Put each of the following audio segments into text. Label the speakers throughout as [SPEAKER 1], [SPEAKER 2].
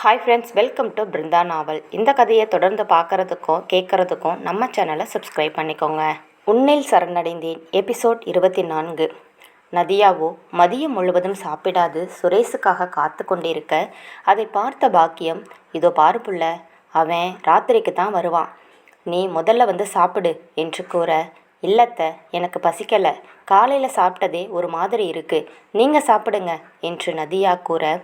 [SPEAKER 1] Hi friends, welcome to Brinda novel. இந்த கதையை தொடர்ந்து பார்க்குறதுக்கும் கேட்குறதுக்கும் நம்ம சேனலை சப்ஸ்கிரைப் பண்ணிக்கோங்க. உன்னில் சரணடைந்தேன் எபிசோட் 24. நதியாவோ மதியம் முழுவதும் சாப்பிடாது சுரேஷுக்காக காத்து கொண்டிருக்க அதை பார்த்த பாக்கியம், இதோ பாரு புள்ள, அவன் ராத்திரிக்கு தான் வருவான், நீ முதல்ல வந்து சாப்பிடு என்று கூற, இல்லத்த, எனக்கு பசிக்கலை, காலையில் சாப்பிட்டதே ஒரு மாதிரி இருக்குது, நீங்கள் சாப்பிடுங்க என்று நதியா கூற,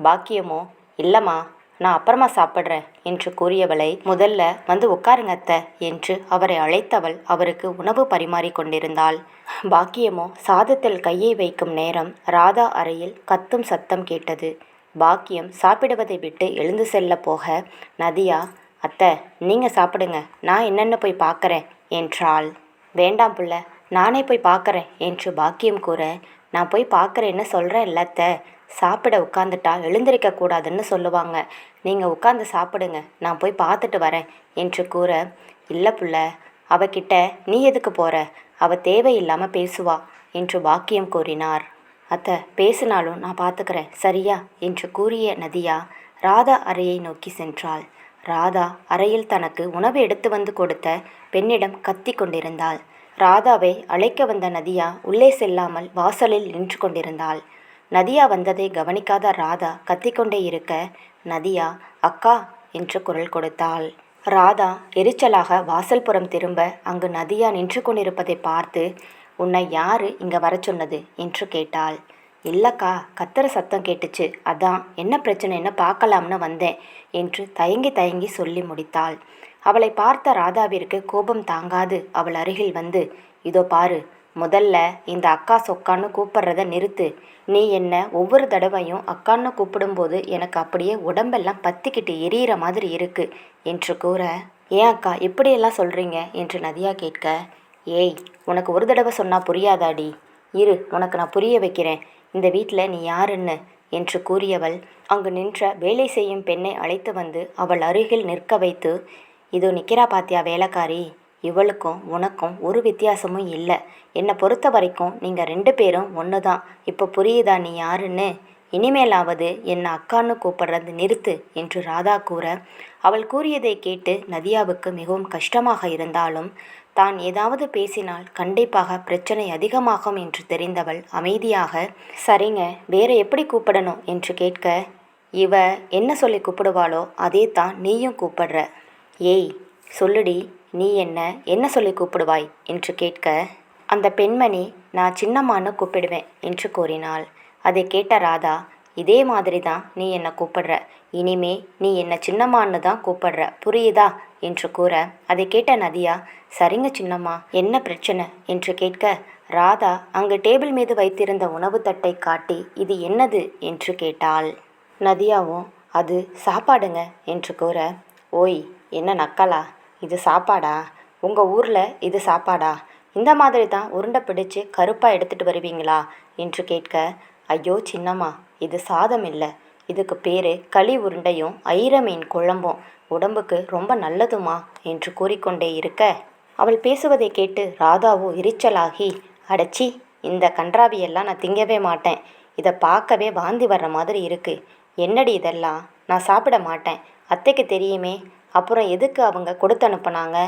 [SPEAKER 1] பாக்கியமோ, இல்லைம்மா, நான் அப்புறமா சாப்பிட்றேன் என்று கூறியவளை, முதல்ல வந்து உட்காருங்க அத்தை என்று அவரை அழைத்தவள் அவருக்கு உணவு பரிமாறி கொண்டிருந்தாள். பாக்கியமோ சாதத்தில் கையை வைக்கும் நேரம் ராதா அறையில் கத்தும் சத்தம் கேட்டது. பாக்கியம் சாப்பிடுவதை விட்டு எழுந்து செல்ல போக, நதியா, அத்தை, நீங்கள் சாப்பிடுங்க, நான் என்னென்னு போய் பார்க்குறேன் என்றாள். வேண்டாம் புள்ள, நானே போய் பார்க்குறேன் என்று பாக்கியம் கூற, நான் போய் பார்க்குறேன்னு சொல்கிறேன் இல்லத்த, சாப்பிட உட்காந்துட்டா எழுந்திருக்க கூடாதுன்னு சொல்லுவாங்க, நீங்கள் உட்காந்து சாப்பிடுங்க, நான் போய் பார்த்துட்டு வரேன் என்று கூற, இல்லை புள்ள, அவகிட்ட நீ எதுக்கு போகிற, அவள் தேவையில்லாமல் பேசுவா என்று பாக்கியம் கூறினார். அத்தை, பேசினாலும் நான் பார்த்துக்கிறேன் சரியா என்று கூறிய நதியா ராதா அறையை நோக்கி சென்றாள். ராதா அறையில் தனக்கு உணவு எடுத்து வந்து கொடுத்த பெண்ணிடம் கத்தி கொண்டிருந்தாள். ராதாவை அழைக்க வந்த நதியா உள்ளே செல்லாமல் வாசலில் நின்று கொண்டிருந்தாள். நதியா வந்ததை கவனிக்காத ராதா கத்திக்கொண்டே இருக்க, நதியா, அக்கா என்று குரல் கொடுத்தாள். ராதா எரிச்சலாக வாசல்புறம் திரும்ப அங்கு நதியா நின்று கொண்டிருப்பதை பார்த்து, உன்னை யாரு இங்கே வர சொன்னது என்று கேட்டாள். இல்லைக்கா, கத்துற சத்தம் கேட்டுச்சு, அதான் என்ன பிரச்சனைன்னு பார்க்கலாம்னு வந்தேன் என்று தயங்கி தயங்கி சொல்லி முடித்தாள். அவளை பார்த்த ராதாவிற்கு கோபம் தாங்காது அவள் அருகில் வந்து, இதோ பாரு, முதல்ல இந்த அக்கா சொக்கான்னு கூப்பிட்றத நிறுத்து. நீ என்ன ஒவ்வொரு தடவையும் அக்கான்னு கூப்பிடும்போது எனக்கு அப்படியே உடம்பெல்லாம் பத்திக்கிட்டு எரியிற மாதிரி இருக்கு என்று கூற, ஏன் அக்கா இப்படியெல்லாம் சொல்கிறீங்க என்று நதியா கேட்க, ஏய், உனக்கு ஒரு தடவை சொன்னால் புரியாதாடி, இரு, உனக்கு நான் புரிய வைக்கிறேன், இந்த வீட்டில் நீ யாருன்னு என்று கூறியவள் அங்கு நின்ற வேலை செய்யும் பெண்ணை அழைத்து வந்து அவள் அருகில் நிற்க வைத்து, இதோ நிற்கிறா பாத்தியா வேலைக்காரி, இவளுக்கும் உனக்கும் ஒரு வித்தியாசமும் இல்லை, என்னை பொறுத்த வரைக்கும் நீங்கள் 2 பேரும் ஒன்று தான், இப்போ புரியுதா நீ யாருன்னு, இனிமேலாவது என்னை அக்கான்னு கூப்பிடுறது நிறுத்து என்று ராதா கூற, அவள் கூறியதை கேட்டு நதியாவுக்கு மிகவும் கஷ்டமாக இருந்தாலும் தான் ஏதாவது பேசினால் கண்டிப்பாக பிரச்சனை அதிகமாகும் என்று தெரிந்தவள் அமைதியாக, சரிங்க, வேற எப்படி கூப்பிடணும் என்று கேட்க, இவ என்ன சொல்லி கூப்பிடுவாளோ அதே தான் நீயும் கூப்பிடுற, ஏய் சொல்லுடி, நீ என்ன சொல்லி கூப்பிடுவாய் என்று கேட்க, அந்த பெண்மணி, நான் சின்னம்மான்னு கூப்பிடுவேன் என்று கூறினாள். அதை கேட்ட ராதா, இதே மாதிரி தான் நீ என்னை கூப்பிடுற, இனிமே நீ என்னை சின்னம்மான்னு தான் கூப்பிடுற, புரியுதா என்று கூற, அதை கேட்ட நதியா, சரிங்க சின்னம்மா, என்ன பிரச்சனை என்று கேட்க, ராதா அங்கு டேபிள் மீது வைத்திருந்த உணவு தட்டை காட்டி, இது என்னது என்று கேட்டாள். நதியாவும், அது சாப்பாடுங்க என்று கூற, ஓய், என்ன நக்கலா, இது சாப்பாடா, உங்கள் ஊரில் இது சாப்பாடா, இந்த மாதிரி தான் உருண்டை பிடிச்சு கருப்பாக எடுத்துகிட்டு வருவீங்களா என்று கேட்க, ஐயோ சின்னம்மா, இது சாதம் இல்லை, இதுக்கு பேர் களி உருண்டையும் ஐர மீன் குழம்பும், உடம்புக்கு ரொம்ப நல்லதுமா என்று கூறிக்கொண்டே இருக்க, அவள் பேசுவதை கேட்டு ராதாவோ எரிச்சலாகி, அடச்சி, இந்த கன்றாவியெல்லாம் நான் திங்கவே மாட்டேன், இதை பார்க்கவே வாந்தி வர்ற மாதிரி இருக்குது, என்னடி இதெல்லாம், நான் சாப்பிட மாட்டேன், அத்தைக்கு தெரியுமே, அப்புறம் எதுக்கு அவங்க கொடுத்து அனுப்புனாங்க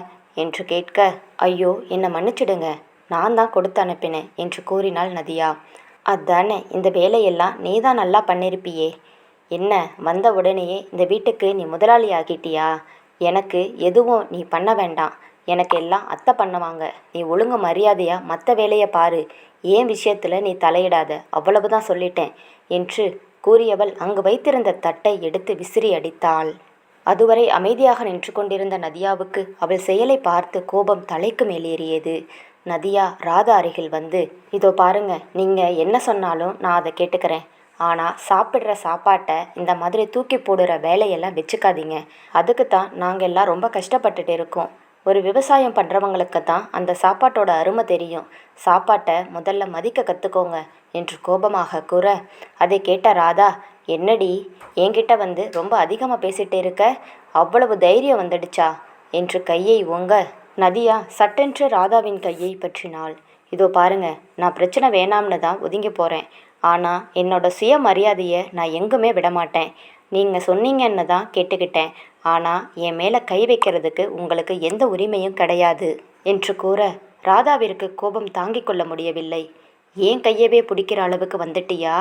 [SPEAKER 1] என்று கேட்க, ஐயோ என்னை மன்னிச்சிடுங்க, நான் தான் கொடுத்து அனுப்பினேன் என்று கூறினாள் நதியா. அதானே, இந்த வேலையெல்லாம் நீ தான் நல்லா பண்ணியிருப்பியே, என்ன வந்த உடனேயே இந்த வீட்டுக்கு நீ முதலாளி ஆகிட்டியா, எனக்கு எதுவும் நீ பண்ண வேண்டாம், எனக்கு எல்லாம் அத்தை பண்ணுவாங்க, நீ ஒழுங்கு மரியாதையாக மற்ற வேலையை பாரு, ஏன் விஷயத்தில் நீ தலையிடாத, அவ்வளவுதான் சொல்லிட்டேன் என்று கூறியவள் அங்கு வைத்திருந்த தட்டை எடுத்து விசிறி அடித்தாள். அதுவரை அமைதியாக நின்று கொண்டிருந்த நதியாவுக்கு அவள் செயலை பார்த்து கோபம் தலைக்கு மேலேறியது. நதியா ராதா அருகில் வந்து, இதோ பாருங்க, நீங்கள் என்ன சொன்னாலும் நான் அதை கேட்டுக்கிறேன், ஆனால் சாப்பிட்ற சாப்பாட்டை இந்த மாதிரி தூக்கி போடுற வேலையெல்லாம் வச்சுக்காதீங்க, அதுக்கு தான் நாங்கள் எல்லாம் ரொம்ப கஷ்டப்பட்டுட்டு இருக்கோம், ஒரு விவசாயம் பண்ணுறவங்களுக்கு தான் அந்த சாப்பாட்டோட அருமை தெரியும், சாப்பாட்டை முதல்ல மதிக்க கற்றுக்கோங்க என்று கோபமாக கூற, அதை கேட்ட ராதா, என்னடி என்கிட்ட வந்து ரொம்ப அதிகமாக பேசிகிட்டே இருக்க, அவ்வளவு தைரியம் வந்துடுச்சா என்று கையை ஓங்க, நதியா சட்டென்று ராதாவின் கையை பற்றினாள். இதோ பாருங்க, நான் பிரச்சனை வேணாம்னு தான் ஒதுங்கி போகிறேன், ஆனால் என்னோட சுயமரியாதையை நான் எங்குமே விடமாட்டேன், நீங்கள் சொன்னீங்கன்னு தான் கேட்டுக்கிட்டேன். ஆனால் என் மேலே கை வைக்கிறதுக்கு உங்களுக்கு எந்த உரிமையும் கிடையாது என்று கூற ராதாவிற்கு கோபம் தாங்கிக் கொள்ள முடியவில்லை. ஏன் கையவே பிடிக்கிற அளவுக்கு வந்துட்டியா?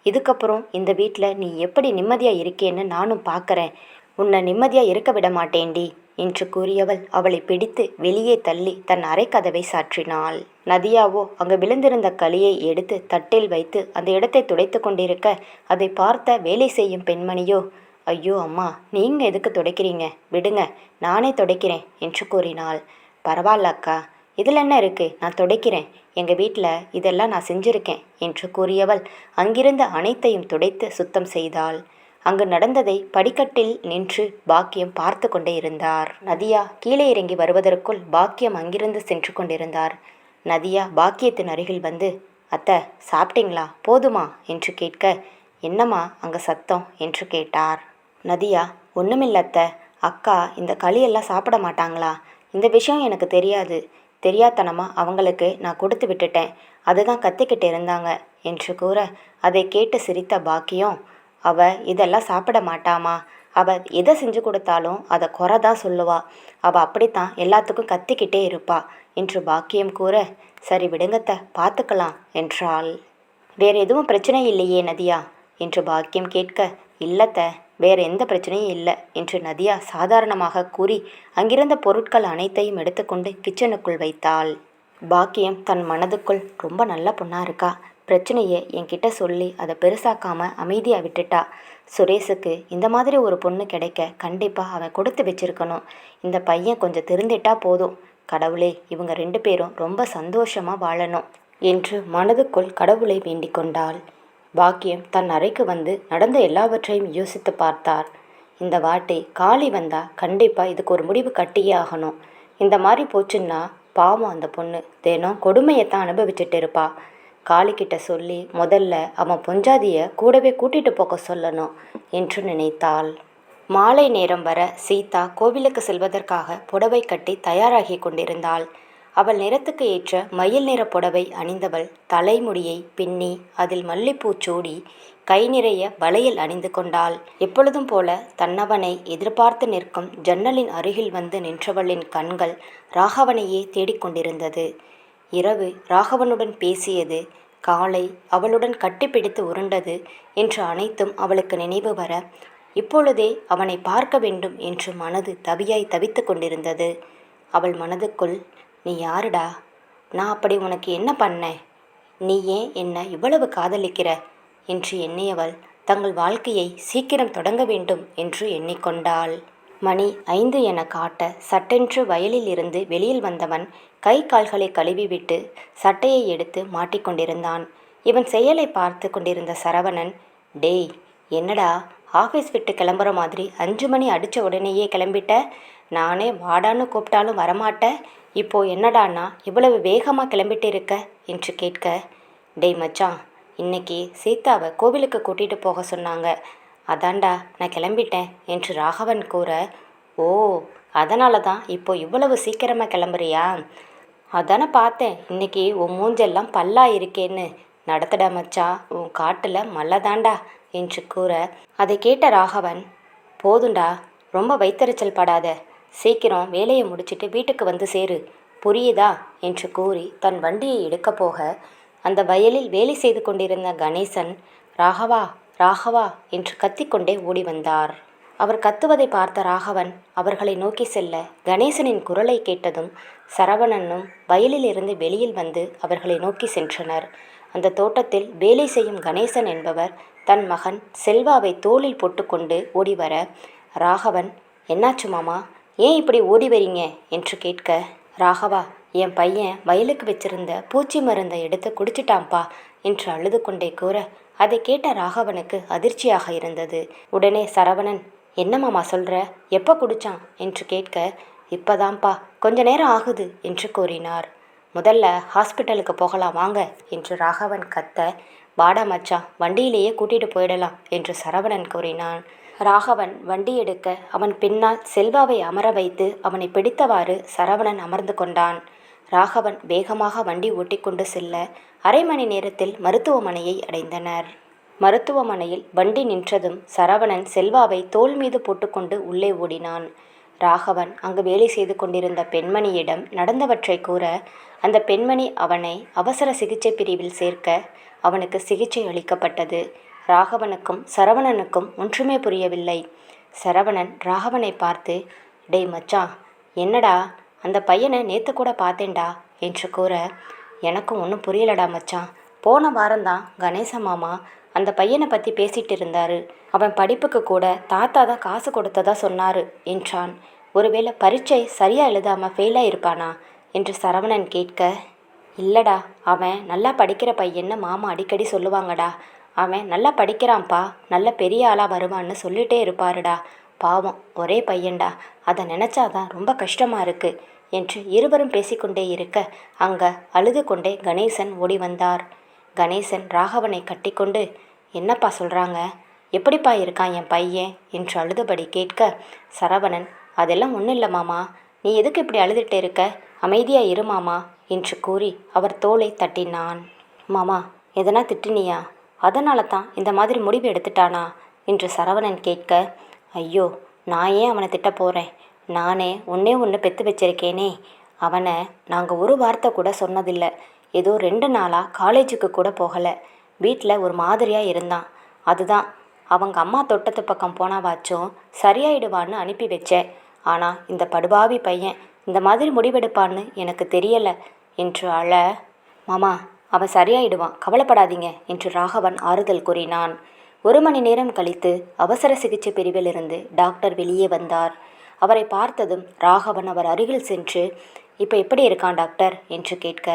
[SPEAKER 1] இதுக்கப்புறம் இந்த வீட்டில் நீ எப்படி நிம்மதியாக இருக்கேன்னு நானும் பார்க்குறேன். உன்னை நிம்மதியாக இருக்க விட மாட்டேன்டி என்று கூறியவள் அவளை பிடித்து வெளியே தள்ளி தன் அறைக்கதவை சாற்றினாள். நதியாவோ அங்கு விழுந்திருந்த களியை எடுத்து தட்டில் வைத்து அந்த இடத்தை துடைத்து கொண்டிருக்க அதை பார்த்த வேலை செய்யும் பெண்மணியோ, ஐயோ அம்மா, நீங்கள் எதுக்கு துடைக்கிறீங்க, விடுங்க, நானே துடைக்கிறேன் என்று கூறினாள். பரவாயில்ல அக்கா, இதில் என்ன இருக்குது, நான் துடைக்கிறேன், எங்கள் வீட்டில் இதெல்லாம் நான் செஞ்சுருக்கேன் என்று கூறியவள் அங்கிருந்த அனைத்தையும் துடைத்து சுத்தம் செய்தாள். அங்கு நடந்ததை படிக்கட்டில் நின்று பாக்கியம் பார்த்து கொண்டே இருந்தார். நதியா கீழே இறங்கி வருவதற்குள் பாக்கியம் அங்கிருந்து சென்று கொண்டிருந்தார். நதியா பாக்கியத்தின் அருகில் வந்து, அத்தை சாப்பிட்டீங்களா, போதுமா என்று கேட்க, என்னம்மா அங்கே சத்தம் என்று கேட்டார். நதியா, ஒன்றுமில்ல அத்தை, அக்கா இந்த களியெல்லாம் சாப்பிட மாட்டாங்களா, இந்த விஷயம் எனக்கு தெரியாது, தெரியாதனமாக அவங்களுக்கு நான் கொடுத்து விட்டுட்டேன், அதுதான் கத்திக்கிட்டு இருந்தாங்க என்று கூற அதை கேட்டு சிரித்த பாக்கியம், அவ இதெல்லாம் சாப்பிட மாட்டாமா, அவ எதை செஞ்சு கொடுத்தாலும் அதை குறை தான் சொல்லுவா, அவள் அப்படித்தான் எல்லாத்துக்கும் கத்திக்கிட்டே இருப்பா என்று பாக்கியம் கூற, சரி விடுங்கத்த பார்த்துக்கலாம் என்றாள். வேறு எதுவும் பிரச்சனை இல்லையே நதியா என்று பாக்கியம் கேட்க, இல்லத்த, வேறு எந்த பிரச்சனையும் இல்லை என்று நதியா சாதாரணமாக கூறி அங்கிருந்த பொருட்கள் அனைத்தையும் எடுத்துக்கொண்டு கிச்சனுக்குள் வைத்தாள். பாக்கியம் தன் மனதுக்குள் ரொம்ப நல்ல பொண்ணாக இருக்கா, பிரச்சனையை என்கிட்ட சொல்லி அதை பெருசாக்காமல் அமைதியாக விட்டுட்டா. சுரேஷுக்கு இந்த மாதிரி ஒரு பொண்ணு கிடைக்க கண்டிப்பாக அவன் கொடுத்து வச்சிருக்கணும். இந்த பையன் கொஞ்சம் திருந்திட்டா போதும். கடவுளே, இவங்க 2 பேரும் ரொம்ப சந்தோஷமாக வாழணும் என்று மனதுக்குள் கடவுளை வேண்டிக் கொண்டாள். பாக்கியம் தன் அறைக்கு வந்து நடந்த எல்லாவற்றையும் யோசித்து பார்த்தார். இந்த வாட்டி காளி வந்தா கண்டிப்பாக இதுக்கு ஒரு முடிவு கட்டியே ஆகணும். இந்த மாதிரி போச்சுன்னா பாவம் அந்த பொண்ணு தினம் கொடுமையைத்தான் அனுபவிச்சுட்டு இருப்பா. காளிக்கிட்ட சொல்லி முதல்ல அவன் பொஞ்சாதியை கூடவே கூட்டிகிட்டு போக சொல்லணும் என்று நினைத்தாள். மாலை நேரம் வர சீதா கோவிலுக்கு செல்வதற்காக புடவை கட்டி தயாராகி கொண்டிருந்தாள். அவள் நிறத்துக்கு ஏற்ற மயில் நிற புடவை அணிந்தவள் தலைமுடியை பின்னி அதில் மல்லிப்பூ சூடி கை நிறைய வளையல் அணிந்து கொண்டாள். எப்பொழுதும் போல தன்னவனை எதிர்பார்த்து நிற்கும் ஜன்னலின் அருகில் வந்து நின்றவளின் கண்கள் ராகவனையே தேடிக்கொண்டிருந்தது. இரவு ராகவனுடன் பேசியது, காலை அவளுடன் கட்டிப்பிடித்து உருண்டது என்று அனைத்தும் அவளுக்கு நினைவு வர இப்பொழுதே அவனை பார்க்க வேண்டும் என்று மனது தவியாய் தவித்து கொண்டிருந்தது. அவள் மனதுக்குள், நீ யாருடா, நான் அப்படி உனக்கு என்ன பண்ணேன், நீ ஏன் என்னை இவ்வளவு காதலிக்கிற என்று எண்ணியவள் தங்கள் வாழ்க்கையை சீக்கிரம் தொடங்க வேண்டும் என்று எண்ணிக்கொண்டாள். மணி 5 என காட்ட சட்டென்று வயலில் இருந்து வெளியில் வந்தவன் கை கால்களை கழுவிவிட்டு சட்டையை எடுத்து மாட்டிக்கொண்டிருந்தான். இவன் செயலை பார்த்து கொண்டிருந்த சரவணன், டேய் என்னடா ஆஃபீஸ் விட்டு கிளம்புற மாதிரி 5 மணி அடித்த உடனேயே கிளம்பிட்ட, நானே வாடான்னு கூப்பிட்டாலும் வரமாட்ட, இப்போ என்னடான்னா இவ்வளவு வேகமாக கிளம்பிட்டு இருக்க என்று கேட்க, டேய் மச்சான், இன்னைக்கு சீதாவை கோவிலுக்கு கூட்டிகிட்டு போக சொன்னாங்க, அதாண்டா நான் கிளம்பிட்டேன் என்று ராகவன் கூற, ஓ அதனால தான் இப்போ இவ்வளவு சீக்கிரமாக கிளம்புறியா, அதானே பார்த்தேன் இன்னைக்கு உன் மூஞ்செல்லாம் பல்லா இருக்கேன்னு, நடத்தடா மச்சா, உன் காட்டில் மல்லதாண்டா என்று கூற அதை கேட்ட ராகவன், போதுண்டா ரொம்ப வைத்தறிச்சல் படாத, சீக்கிரம் வேலையை முடிச்சிட்டு வீட்டுக்கு வந்து சேரு, புரியுதா என்று கூறி தன் வண்டியை எடுக்க போக அந்த வயலில் வேலை செய்து கொண்டிருந்த கணேசன், ராகவா ராகவா என்று கத்திக்கொண்டே ஓடி வந்தார். அவர் கத்துவதை பார்த்த ராகவன் அவர்களை நோக்கி செல்ல கணேசனின் குரலை கேட்டதும் சரவணனும் வயலிலிருந்து வெளியில் வந்து அவர்களை நோக்கி சென்றனர். அந்த தோட்டத்தில் வேலை செய்யும் கணேசன் என்பவர் தன் மகன் செல்வாவை தோளில் போட்டுக்கொண்டு ஓடி வர, ராகவன், என்னாச்சு மாமா, ஏன் இப்படி ஓடி வரீங்க என்று கேட்க, ராகவா, என் பையன் வயலுக்கு வச்சிருந்த பூச்சி மருந்தை எடுத்து குடிச்சிட்டான்ப்பா என்று அழுது கொண்டே கூற அதை கேட்ட ராகவனுக்கு அதிர்ச்சியாக இருந்தது. உடனே சரவணன், என்ன மாமா சொல்கிற, எப்போ குடித்தான் என்று கேட்க, இப்போதான்ப்பா, கொஞ்ச நேரம் ஆகுது என்று கூறினார். முதல்ல ஹாஸ்பிட்டலுக்கு போகலாம் வாங்க என்று ராகவன் கத்த, வாடா மச்சான், வண்டியிலேயே கூட்டிகிட்டு போயிடலாம் என்று சரவணன் கூறினான். ராகவன் வண்டி எடுக்க அவன் பின்னால் செல்வாவை அமர வைத்து அவனை பிடித்தவாறு சரவணன் அமர்ந்து கொண்டான். ராகவன் வேகமாக வண்டி ஓட்டிக்கொண்டு செல்ல 1/2 மணி நேரத்தில் மருத்துவமனையை அடைந்தனர். மருத்துவமனையில் வண்டி நின்றதும் சரவணன் செல்வாவை தோள் மீது போட்டுக்கொண்டு உள்ளே ஓடினான். ராகவன் அங்கு வேலை செய்து கொண்டிருந்த பெண்மணியிடம் நடந்தவற்றை கூற, அந்த பெண்மணி அவனை அவசர சிகிச்சை பிரிவில் சேர்க்க அவனுக்கு சிகிச்சை அளிக்கப்பட்டது. ராகவனுக்கும் சரவணனுக்கும் ஒன்றுமே புரியவில்லை. சரவணன் ராகவனை பார்த்து, டேய் மச்சான், என்னடா அந்த பையனை நேற்று கூட பார்த்தேன்டா என்று கூற, எனக்கும் ஒன்றும் புரியலடா மச்சான். போன வாரம்தான் கணேச மாமா அந்த பையனை பற்றி பேசிகிட்டு இருந்தாரு. அவன் படிப்புக்கு கூட தாத்தா தான் காசு கொடுத்ததா சொன்னார் என்றான். ஒருவேளை பரீட்சை சரியாக எழுதாமல் ஃபெயிலாக இருப்பானா என்று சரவணன் கேட்க, இல்லடா, அவன் நல்லா படிக்கிற பையன்னு மாமா அடிக்கடி சொல்லுவாங்கடா. அவன் நல்லா படிக்கிறான்ப்பா, நல்ல பெரிய ஆளாக வருவான்னு சொல்லிகிட்டே இருப்பாருடா. பாவம், ஒரே பையன்டா, அதை நினச்சாதான் ரொம்ப கஷ்டமாக இருக்குது என்று இருவரும் பேசிக்கொண்டே இருக்க அங்கே அழுது கொண்டே கணேசன் ஓடி வந்தார். கணேசன் ராகவனை கட்டிக்கொண்டு, என்னப்பா சொல்கிறாங்க, எப்படிப்பா இருக்கான் என் பையன் என்று அழுதபடி கேட்க, சரவணன், அதெல்லாம் ஒன்றும் இல்லை மாமா, நீ எதுக்கு இப்படி அழுதுகிட்டே இருக்க, அமைதியாக இரு மாமா என்று கூறி அவர் தோளை தட்டினான். மாமா, எதனா திட்டினியா? அதனால தான் இந்த மாதிரி முடிவு எடுத்துட்டானா என்று சரவணன் கேட்க, ஐயோ, நான் ஏன் அவனை திட்ட போகிறேன்? நானே ஒன்று பெற்று வச்சிருக்கேனே. அவனை நாங்கள் ஒரு வார்த்தை கூட சொன்னதில்லை. ஏதோ 2 நாளாக காலேஜுக்கு கூட போகலை. வீட்டில் ஒரு மாதிரியாக இருந்தான். அதுதான் அவங்க அம்மா தோட்டத்து பக்கம் போனாவாச்சும் சரியாயிடுவான்னு அனுப்பி வச்சேன். ஆனால் இந்த படுபாவி பையன் இந்த மாதிரி முடிவெடுப்பான்னு எனக்கு தெரியலை என்று அழ, மாமா, அவன் சரியாயிடுவான், கவலைப்படாதீங்க என்று ராகவன் ஆறுதல் கூறினான். 1 மணி நேரம் கழித்து அவசர சிகிச்சை பிரிவிலிருந்து டாக்டர் வெளியே வந்தார். அவரை பார்த்ததும் ராகவன் அவர் அருகில் சென்று, இப்போ எப்படி இருக்கான் டாக்டர் என்று கேட்க,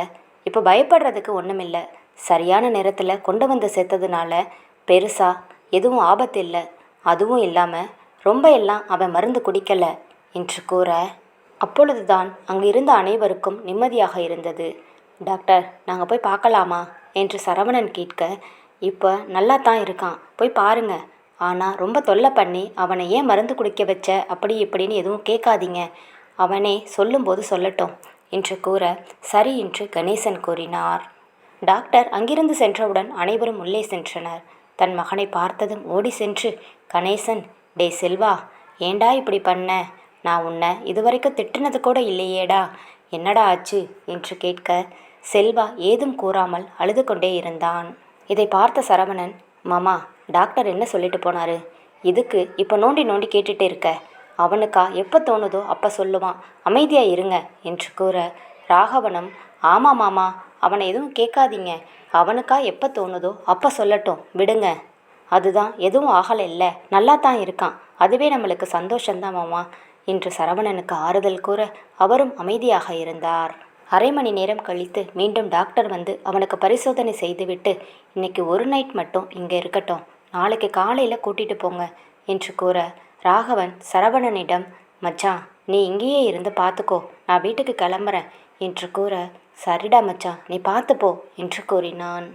[SPEAKER 1] இப்போ பயப்படுறதுக்கு ஒன்றுமில்லை. சரியான நேரத்தில் கொண்டு வந்து சேர்த்ததுனால பெருசாக எதுவும் ஆபத்து இல்லை. அதுவும் இல்லாமல் ரொம்ப எல்லாம் அவன் மருந்து குடிக்கலை என்று கூற, அப்பொழுதுதான் அங்கு இருந்த அனைவருக்கும் நிம்மதியாக இருந்தது. டாக்டர், நாங்கள் போய் பார்க்கலாமா என்று சரவணன் கேட்க, இப்போ நல்லா தான் இருக்கான், போய் பாருங்க. ஆனால் ரொம்ப தொல்லை பண்ணி அவனை ஏன் மருந்து குடிக்க வச்ச அப்படி இப்படின்னு எதுவும் கேட்காதீங்க. அவனே சொல்லும்போது சொல்லட்டும் என்று கூற, சரி என்று கணேசன் கூறினார். டாக்டர் அங்கிருந்து சென்றவுடன் அனைவரும் உள்ளே சென்றனர். தன் மகனை பார்த்ததும் ஓடி சென்று, கணேசன், டே செல்வா, ஏண்டா இப்படி பண்ண? நான் உன்னை இதுவரைக்கும் திட்டினது கூட இல்லையேடா, என்னடா ஆச்சு என்று கேட்க, செல்வா ஏதும் கூறாமல் அழுது கொண்டே இருந்தான். இதை பார்த்த சரவணன், மாமா, டாக்டர் என்ன சொல்லிட்டு போனாரு? இதுக்கு இப்போ நோண்டி நோண்டி கேட்டுட்டு இருக்க? அவனுக்கா எப்போ தோணுதோ அப்போ சொல்லுவான், அமைதியாக இருங்க என்று கூற, ராகவனும், ஆமாம் மாமா, அவனை எதுவும் கேட்காதீங்க, அவனுக்கா எப்போ தோணுதோ அப்போ சொல்லட்டும், விடுங்க. அதுதான் எதுவும் ஆகலை, இல்லை நல்லா தான் இருக்கான், அதுவே நம்மளுக்கு சந்தோஷந்தான் மாமா என்று சரவணனுக்கு ஆறுதல் கூற அவரும் அமைதியாக இருந்தார். 1/2 மணி நேரம் கழித்து மீண்டும் டாக்டர் வந்து அவனுக்கு பரிசோதனை செய்துவிட்டு, இன்னைக்கு ஒரு நைட் மட்டும் இங்கே இருக்கட்டும், நாளைக்கு காலையில் கூட்டிகிட்டு போங்க என்று கூற, ராகவன் சரவணனிடம், மச்சான், நீ இங்கேயே இருந்து பார்த்துக்கோ, நான் வீட்டுக்கு கிளம்புறேன் என்று கூற, சரிடா மச்சான், நீ பார்த்துப்போ என்று கூறினான்.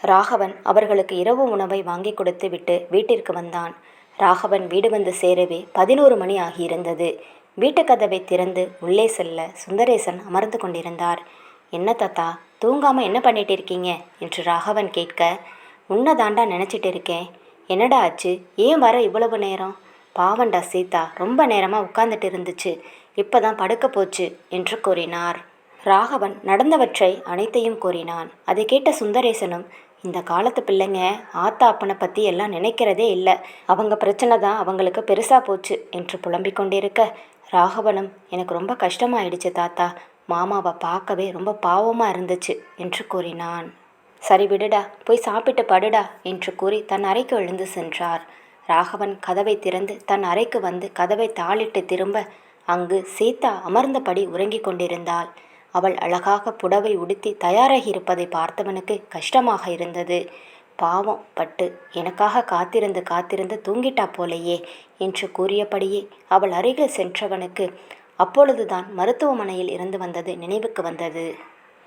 [SPEAKER 1] ராகவன் அவர்களுக்கு இரவு உணவை வாங்கி கொடுத்து விட்டு வீட்டிற்கு வந்தான். ராகவன் வீடு வந்து சேரவே 11 மணி ஆகியிருந்தது. வீட்டு கதவை திறந்து உள்ளே செல்ல சுந்தரேசன் அமர்ந்து கொண்டிருந்தார். என்ன தாத்தா, தூங்காமல் என்ன பண்ணிட்டு இருக்கீங்க என்று ராகவன் கேட்க, உன்னை தாண்டா நினச்சிட்டு இருக்கேன். என்னடா ஆச்சு, ஏன் வர இவ்வளவு நேரம்? பாவண்டா சீதா, ரொம்ப நேரமாக உட்கார்ந்துட்டு இருந்துச்சு, இப்போ தான் படுக்க போச்சு என்று கூறினார். ராகவன் நடந்தவற்றை அனைத்தையும் கூறினான். அதை கேட்ட சுந்தரேசனும், இந்த காலத்து பிள்ளைங்க ஆத்தா அப்பனை பற்றி எல்லாம் நினைக்கிறதே இல்லை, அவங்க பிரச்சனை தான் அவங்களுக்கு பெருசாக போச்சு என்று புலம்பிக் கொண்டிருக்க, ராகவனும், எனக்கு ரொம்ப கஷ்டமாயிடுச்சு தாத்தா, மாமாவை பார்க்கவே ரொம்ப பாவமாக இருந்துச்சு என்று கூறினான். சரி விடுடா, போய் சாப்பிட்டு படுடா என்று கூறி தன் அறைக்கு எழுந்து சென்றார். ராகவன் கதவை திறந்து தன் அறைக்கு வந்து கதவை தாளிட்டு திரும்ப அங்கு சீதா அமர்ந்தபடி உறங்கிக் கொண்டிருந்தாள். அவள் அழகாக புடவை உடுத்தி தயாராகி இருப்பதை பார்த்தவனுக்கு கஷ்டமாக இருந்தது. பாவம் பட்டு எனக்காக காத்திருந்து காத்திருந்து தூங்கிட்டா போலையே என்று கூறியபடியே அவள் அருகில் சென்றவனுக்கு அப்பொழுதுதான் மருத்துவமனையில் இருந்து வந்தது நினைவுக்கு வந்தது.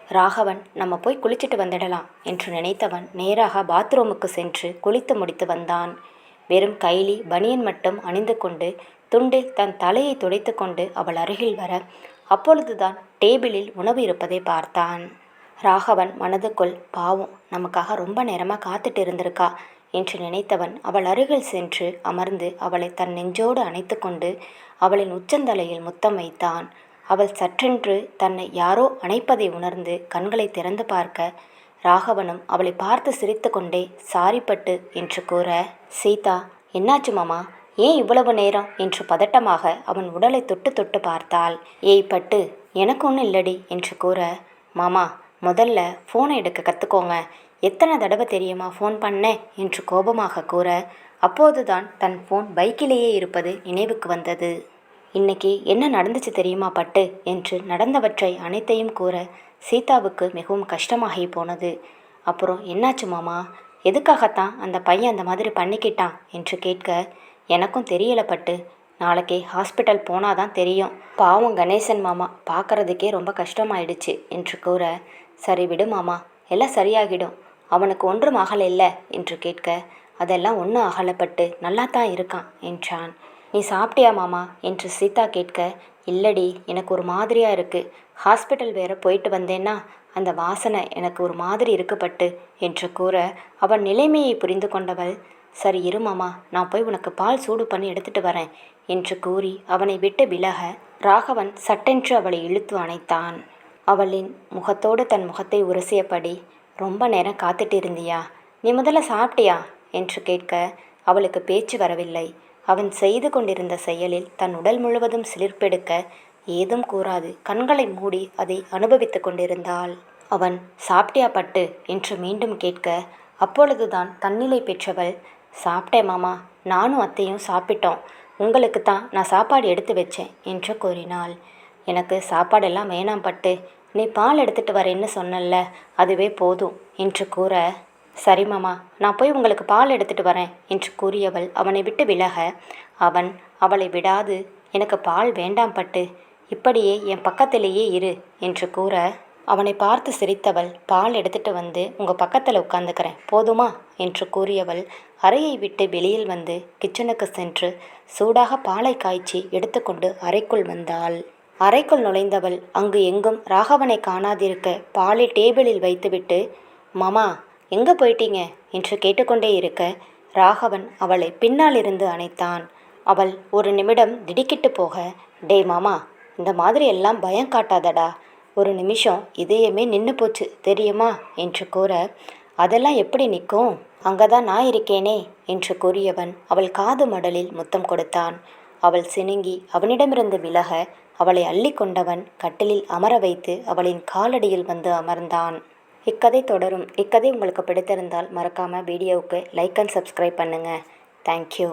[SPEAKER 1] ராகவன், நம்ம போய் குளிச்சுட்டு வந்துடலாம் என்று நினைத்தவன் நேராக பாத்ரூமுக்கு சென்று குளித்து முடித்து வந்தான். வெறும் கைலி பனியன் மட்டும் அணிந்து கொண்டு துண்டில் தன் தலையை துடைத்து கொண்டு அவள் அருகில் வர அப்பொழுதுதான் டேபிளில் உணவு இருப்பதை பார்த்தான். ராகவன் மனதுக்குள், பாவம், நமக்காக ரொம்ப நேரமாக காத்துட்டு இருந்திருக்கா என்று நினைத்தவன் அவள் அருகில் சென்று அமர்ந்து அவளை தன் நெஞ்சோடு அணைத்து கொண்டு அவளின் உச்சந்தலையில் முத்தம் வைத்தான். அவள் சற்றென்று தன்னை யாரோ அணைப்பதை உணர்ந்து கண்களை திறந்து பார்க்க ராகவனும் அவளை பார்த்து சிரித்து கொண்டே சாரிப்பட்டு என்று கூற, சீதா என்னாச்சு மாமா, ஏன் இவ்வளவு நேரம் என்று பதட்டமாக அவன் உடலை தொட்டு தொட்டு பார்த்தாள். ஏய் பட்டு, எனக்கு ஒன்றும் இல்லடி என்று கூற, மாமா முதல்ல ஃபோனை எடுக்க கற்றுக்கோங்க, எத்தனை தடவை தெரியுமா ஃபோன் பண்ணேன் என்று கோபமாக கூற, அப்போதுதான் தன் ஃபோன் பைக்கிலேயே இருப்பது நினைவுக்கு வந்தது. இன்னைக்கு என்ன நடந்துச்சு தெரியுமா பட்டு என்று நடந்தவற்றை அனைத்தையும் கூற சீதாவுக்கு மிகவும் கஷ்டமாகி போனது. அப்புறம் என்னாச்சு மாமா, எதுக்காகத்தான் அந்த பையன் அந்த மாதிரி பண்ணிக்கிட்டான் என்று கேட்க, எனக்கும் தெரியல பட்டு, நாளைக்கே ஹாஸ்பிட்டல் போனாதான் தெரியும். பாவம் கணேசன் மாமா பார்க்கறதுக்கே ரொம்ப கஷ்டமாயிடுச்சு என்று கூற, சரி விடு மாமா, எல்லாம் சரியாகிடும், அவனுக்கு ஒன்றும் ஆகலை இல்லை என்று கேட்க, அதெல்லாம் ஒன்றும் ஆகலைப்பட்டு நல்லா தான் இருக்கான் என்றான். நீ சாப்பிட்டியா மாமா என்று சீதா கேட்க, இல்லடி எனக்கு ஒரு மாதிரியாக இருக்குது, ஹாஸ்பிட்டல் வேற போயிட்டு வந்தேன்னா அந்த வாசனை எனக்கு ஒரு மாதிரி இருக்குப்பட்டு என்று கூற, அவன் நிலைமையை புரிந்து கொண்டவள், சரி இரு மாமா, நான் போய் உனக்கு பால் சூடு பண்ணி எடுத்துட்டு வரேன் என்று கூறி அவனை விட்டு விலக ராகவன் சட்டென்று அவளை இழுத்து அணைத்தான். அவளின் முகத்தோடு தன் முகத்தை உரசியபடி, ரொம்ப நேரம் காத்துட்டு இருந்தியா, நீ முதல்ல சாப்பிட்டியா என்று கேட்க அவளுக்கு பேச்சு வரவில்லை. அவன் செய்து கொண்டிருந்த செயலில் தன் உடல் முழுவதும் சிலிர்ப்பெடுக்க ஏதும் கூறாது கண்களை மூடி அதை அனுபவித்து கொண்டிருந்தாள். அவன் சாப்பிட்டியா பட்டு என்று மீண்டும் கேட்க, அப்பொழுதுதான் தன்னிலை பெற்றவள், சாப்பிட்டேன் மாமா, நானும் அத்தையும் சாப்பிட்டோம், உங்களுக்கு தான் நான் சாப்பாடு எடுத்து வச்சேன் என்று கூறினாள். எனக்கு சாப்பாடெல்லாம் வேணாம் பட்டு, நீ பால் எடுத்துட்டு வரேன்னு சொன்னல்ல, அதுவே போதும் என்று கூற, சரி மாமா, நான் போய் உங்களுக்கு பால் எடுத்துட்டு வரேன் என்று கூறியவள் அவனை விட்டு விலக அவன் அவளை விடாது, எனக்கு பால் வேண்டாம் பட்டு, இப்படியே என் பக்கத்திலேயே இரு என்று கூற, அவனை பார்த்து சிரித்தவள், பால் எடுத்துட்டு வந்து உங்கள் பக்கத்தில் உட்காந்துக்கிறேன் போதுமா என்று கூறியவள் அறையை விட்டு வெளியில் வந்து கிச்சனுக்கு சென்று சூடாக பாலை காய்ச்சி எடுத்துக்கொண்டு அறைக்குள் வந்தாள். அறைக்குள் நுழைந்தவள் அங்கு எங்கும் ராகவனை காணாதிருக்க பாலை டேபிளில் வைத்துவிட்டு, மாமா எங்கே போயிட்டீங்க என்று கேட்டுக்கொண்டே இருக்க ராகவன் அவளை பின்னால் இருந்து அணைத்தான். அவள் ஒரு நிமிடம் திடுக்கிட்டு போக, டே மாமா, இந்த மாதிரி எல்லாம் பயம் காட்டாதடா, ஒரு நிமிஷம் இதயமே நின்று போச்சு தெரியுமா என்று கூற, அதெல்லாம் எப்படி நிற்கும், அங்கதான் நான் இருக்கேனே என்று கூறியவன் அவள் காது மடலில் முத்தம் கொடுத்தான். அவள் சினுங்கி அவனிடமிருந்து விலக அவளை அள்ளி கொண்டவன் கட்டிலில் அமர வைத்து அவளின் காலடியில் வந்து அமர்ந்தான். இக்கதை தொடரும். இக்கதை உங்களுக்கு பிடித்திருந்தால் மறக்காமல் வீடியோவுக்கு லைக் அண்ட் சப்ஸ்கிரைப் பண்ணுங்கள். தேங்க்யூ.